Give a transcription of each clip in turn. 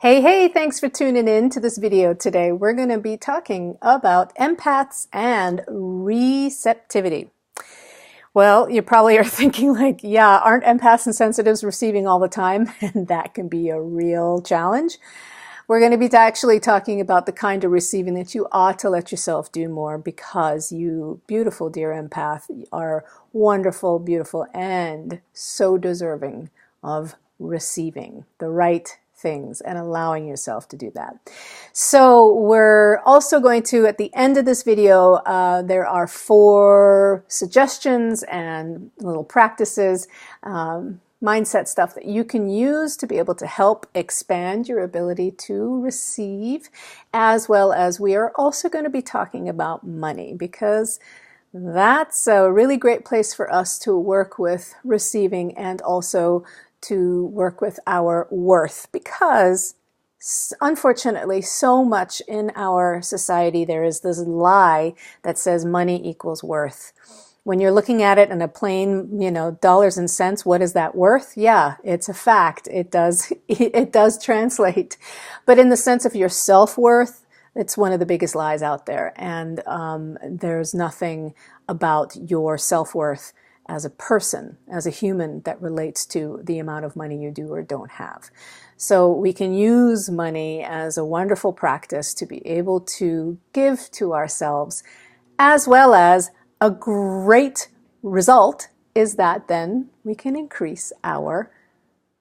Hey, thanks for tuning in to this video today. We're going to be talking about empaths and receptivity. Well, you probably are thinking like, yeah, aren't empaths and sensitives receiving all the time? And that can be a real challenge. We're going to be actually talking about the kind of receiving that you ought to let yourself do more because you, beautiful dear empath, are wonderful, beautiful, and so deserving of receiving the right things and allowing yourself to do that. So we're also going to, at the end of this video, there are 4 suggestions and little practices, mindset stuff that you can use to be able to help expand your ability to receive, as well as we are also going to be talking about money, because that's a really great place for us to work with receiving and also to work with our worth, because unfortunately so much in our society there is this lie that says money equals worth. When you're looking at it in a plain, dollars and cents, what is that worth? Yeah, it's a fact. It does translate. But in the sense of your self-worth, it's one of the biggest lies out there. And there's nothing about your self-worth as a person, as a human, that relates to the amount of money you do or don't have. So we can use money as a wonderful practice to be able to give to ourselves, as well as a great result is that then we can increase our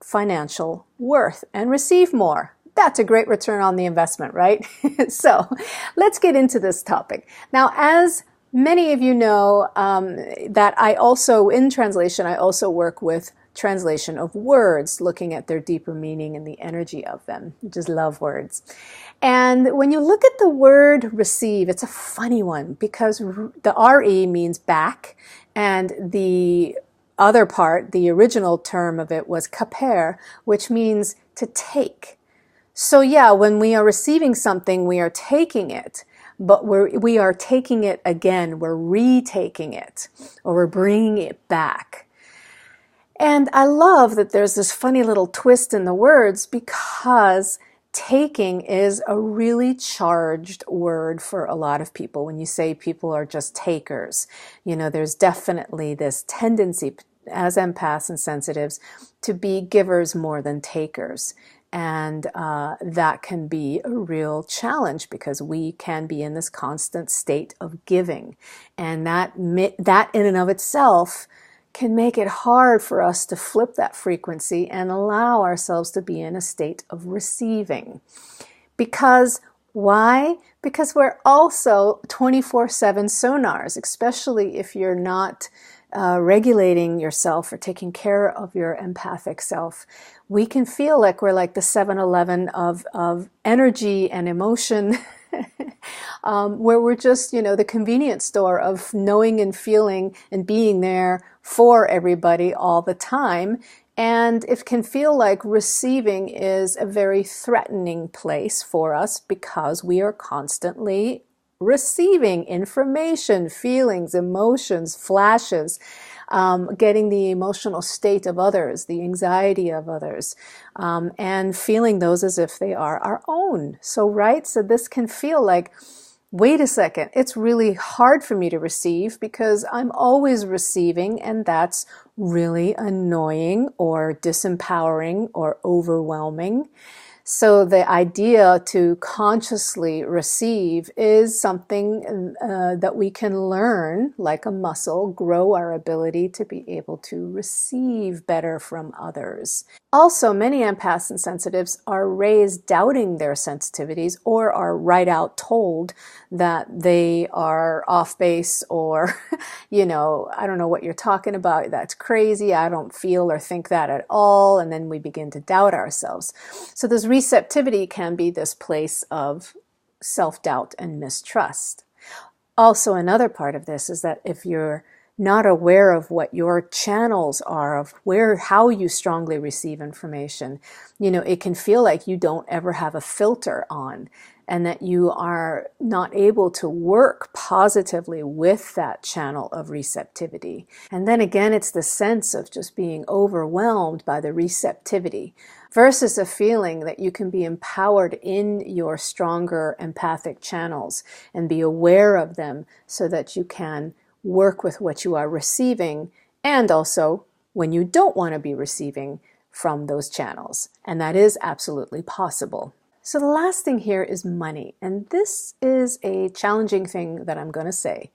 financial worth and receive more. That's a great return on the investment, right? So let's get into this topic. Now, as many of you know, that I also, in translation, I also work with translation of words, looking at their deeper meaning and the energy of them. I just love words. And when you look at the word receive, it's a funny one because the RE means back, and the other part, the original term of it was kaper, which means to take. So yeah, when we are receiving something, we are taking it, but we are taking it again, we're retaking it, or we're bringing it back. And I love that there's this funny little twist in the words, because taking is a really charged word for a lot of people. When you say people are just takers, there's definitely this tendency as empaths and sensitives to be givers more than takers. And that can be a real challenge because we can be in this constant state of giving. And that in and of itself can make it hard for us to flip that frequency and allow ourselves to be in a state of receiving. Because why? Because we're also 24/7 sonars, especially if you're not regulating yourself or taking care of your empathic self. We can feel like we're like the 7-Eleven of energy and emotion, where we're just, the convenience store of knowing and feeling and being there for everybody all the time. And it can feel like receiving is a very threatening place for us because we are constantly receiving information, feelings, emotions, flashes, getting the emotional state of others, the anxiety of others, and feeling those as if they are our own. So this can feel like, wait a second, it's really hard for me to receive because I'm always receiving, and that's really annoying or disempowering or overwhelming. So the idea to consciously receive is something that we can learn, like a muscle, grow our ability to be able to receive better from others. Also, many empaths and sensitives are raised doubting their sensitivities, or are right out told that they are off base, or, I don't know what you're talking about, that's crazy, I don't feel or think that at all, and then we begin to doubt ourselves. So this receptivity can be this place of self-doubt and mistrust. Also, another part of this is that if you're not aware of what your channels are, of how you strongly receive information, it can feel like you don't ever have a filter on, and that you are not able to work positively with that channel of receptivity. And then again, it's the sense of just being overwhelmed by the receptivity versus a feeling that you can be empowered in your stronger empathic channels and be aware of them so that you can work with what you are receiving, and also when you don't want to be receiving from those channels. And that is absolutely possible. So the last thing here is money. And this is a challenging thing that I'm going to say.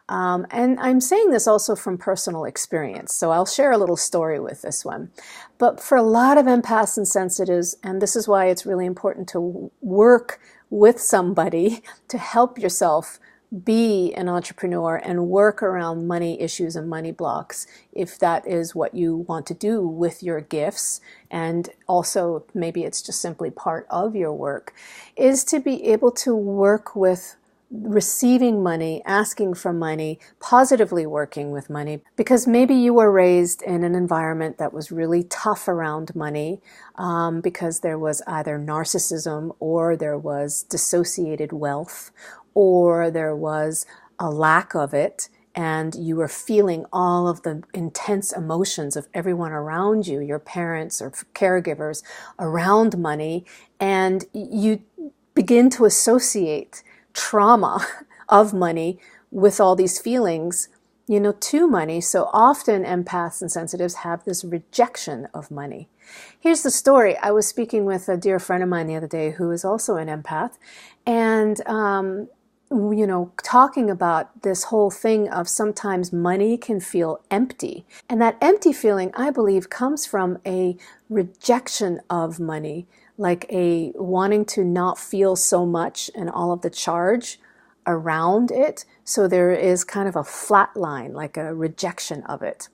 And I'm saying this also from personal experience, so I'll share a little story with this one. But for a lot of empaths and sensitives, and this is why it's really important to work with somebody to help yourself be an entrepreneur and work around money issues and money blocks, if that is what you want to do with your gifts, and also maybe it's just simply part of your work, is to be able to work with receiving money, asking for money, positively working with money, because maybe you were raised in an environment that was really tough around money, because there was either narcissism or there was dissociated wealth, or there was a lack of it, and you were feeling all of the intense emotions of everyone around you, your parents or caregivers around money, and you begin to associate trauma of money with all these feelings, to money. So often empaths and sensitives have this rejection of money. Here's the story. I was speaking with a dear friend of mine the other day who is also an empath, and talking about this whole thing of sometimes money can feel empty. And that empty feeling, I believe, comes from a rejection of money, like a wanting to not feel so much and all of the charge around it. So there is kind of a flat line, like a rejection of it.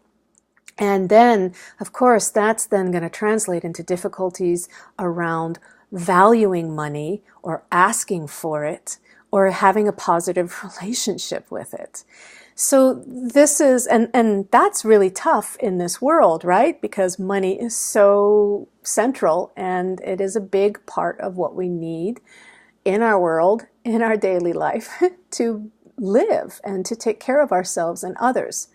And then, of course, that's then going to translate into difficulties around valuing money or asking for it, or having a positive relationship with it. So this is, and that's really tough in this world, right? Because money is so central, and it is a big part of what we need in our world, in our daily life, to live and to take care of ourselves and others.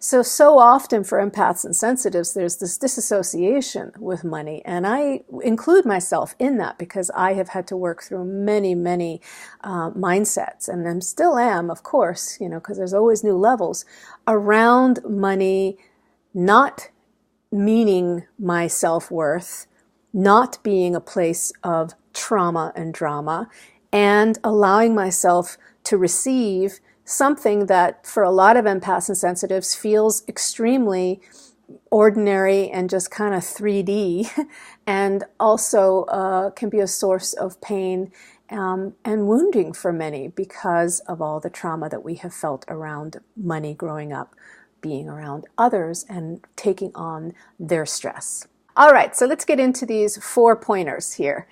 So often for empaths and sensitives, there's this disassociation with money. And I include myself in that because I have had to work through many, many mindsets, and I still am, of course, because there's always new levels around money not meaning my self-worth, not being a place of trauma and drama, and allowing myself to receive something that for a lot of empaths and sensitives feels extremely ordinary and just kind of 3D, and also can be a source of pain and wounding for many because of all the trauma that we have felt around money growing up, being around others and taking on their stress. All right, so let's get into these 4 pointers here.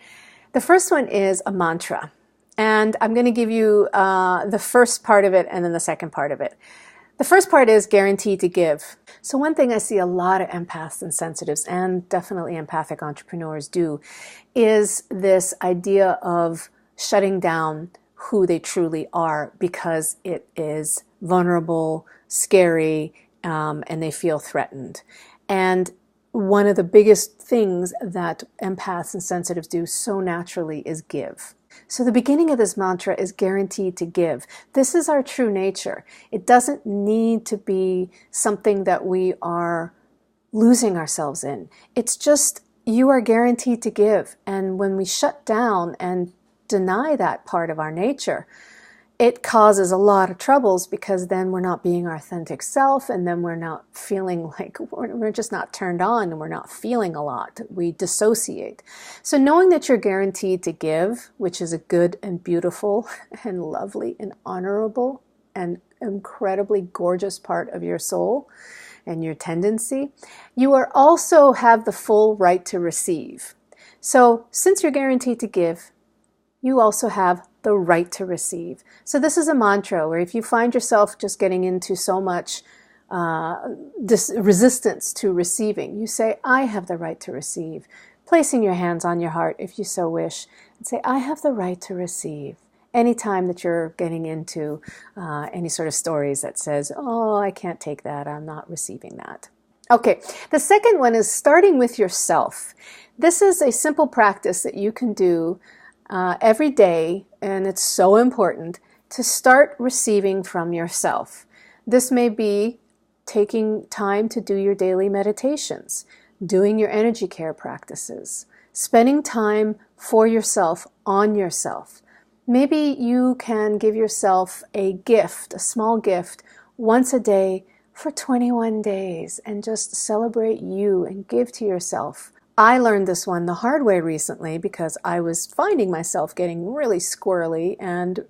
The first one is a mantra. And I'm going to give you the first part of it and then the second part of it. The first part is guaranteed to give. So one thing I see a lot of empaths and sensitives, and definitely empathic entrepreneurs do, is this idea of shutting down who they truly are because it is vulnerable, scary, and they feel threatened. And one of the biggest things that empaths and sensitives do so naturally is give. So the beginning of this mantra is guaranteed to give. This is our true nature. It doesn't need to be something that we are losing ourselves in. It's just you are guaranteed to give. And when we shut down and deny that part of our nature, it causes a lot of troubles, because then we're not being our authentic self, and then we're not feeling like we're just not turned on, and we're not feeling a lot. We dissociate. So knowing that you're guaranteed to give, which is a good and beautiful and lovely and honorable and incredibly gorgeous part of your soul and your tendency, you are also have the full right to receive. So since you're guaranteed to give, you also have the right to receive. So this is a mantra where if you find yourself just getting into so much resistance to receiving. You say, I have the right to receive. Placing your hands on your heart if you so wish, and say, I have the right to receive. Anytime that you're getting into any sort of stories that says, oh, I can't take that, I'm not receiving that. Okay, the second one is starting with yourself. This is a simple practice that you can do every day, and it's so important to start receiving from yourself. This may be taking time to do your daily meditations, doing your energy care practices, spending time for yourself, on yourself. Maybe you can give yourself a gift, a small gift, once a day for 21 days and just celebrate you and give to yourself. I learned this one the hard way recently because I was finding myself getting really squirrely and,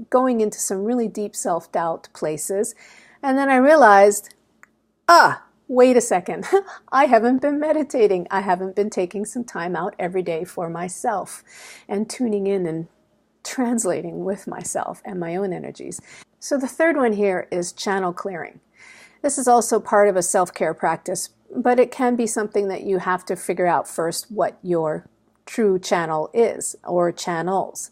going into some really deep self-doubt places. And then I realized, wait a second, I haven't been meditating. I haven't been taking some time out every day for myself and tuning in and translating with myself and my own energies. So the third one here is channel clearing. This is also part of a self-care practice, but it can be something that you have to figure out first what your true channel is, or channels.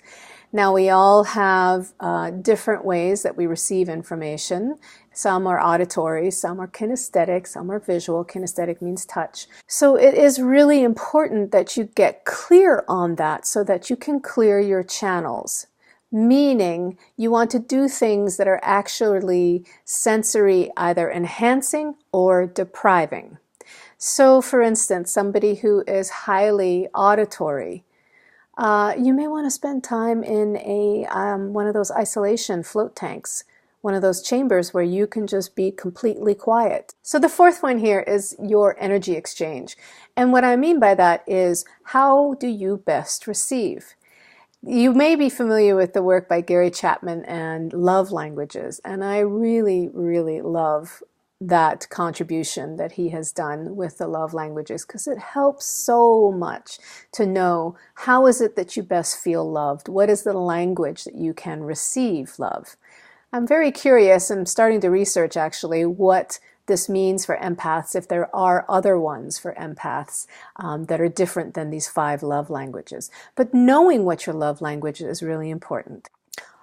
Now, we all have different ways that we receive information. Some are auditory, some are kinesthetic, some are visual. Kinesthetic means touch. So it is really important that you get clear on that so that you can clear your channels. Meaning you want to do things that are actually sensory, either enhancing or depriving. So for instance, somebody who is highly auditory, you may want to spend time in one of those isolation float tanks, one of those chambers where you can just be completely quiet. So the fourth one here is your energy exchange. And what I mean by that is, how do you best receive? You may be familiar with the work by Gary Chapman and love languages, and I really, really love that contribution that he has done with the love languages, because it helps so much to know how is it that you best feel loved? What is the language that you can receive love? I'm very curious and starting to research actually what this means for empaths, if there are other ones for empaths that are different than these 5 love languages. But knowing what your love language is really important.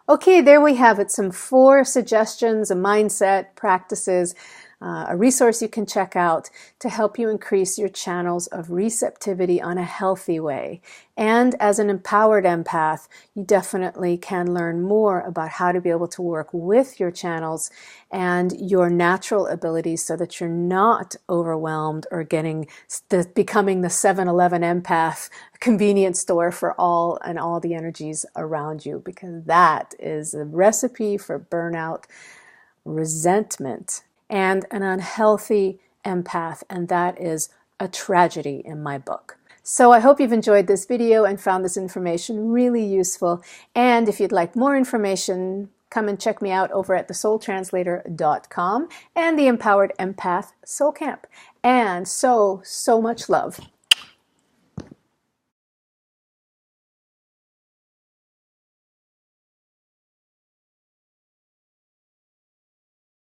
Okay, there we have it, some 4 suggestions, a mindset, practices, a resource you can check out to help you increase your channels of receptivity on a healthy way. And as an empowered empath, you definitely can learn more about how to be able to work with your channels and your natural abilities so that you're not overwhelmed or becoming the 7-Eleven empath convenience store for all the energies around you, because that is a recipe for burnout, resentment, and an unhealthy empath, and that is a tragedy in my book. So I hope you've enjoyed this video and found this information really useful. And if you'd like more information, come and check me out over at thesoultranslator.com and the Empowered Empath Soul Camp. And so much love.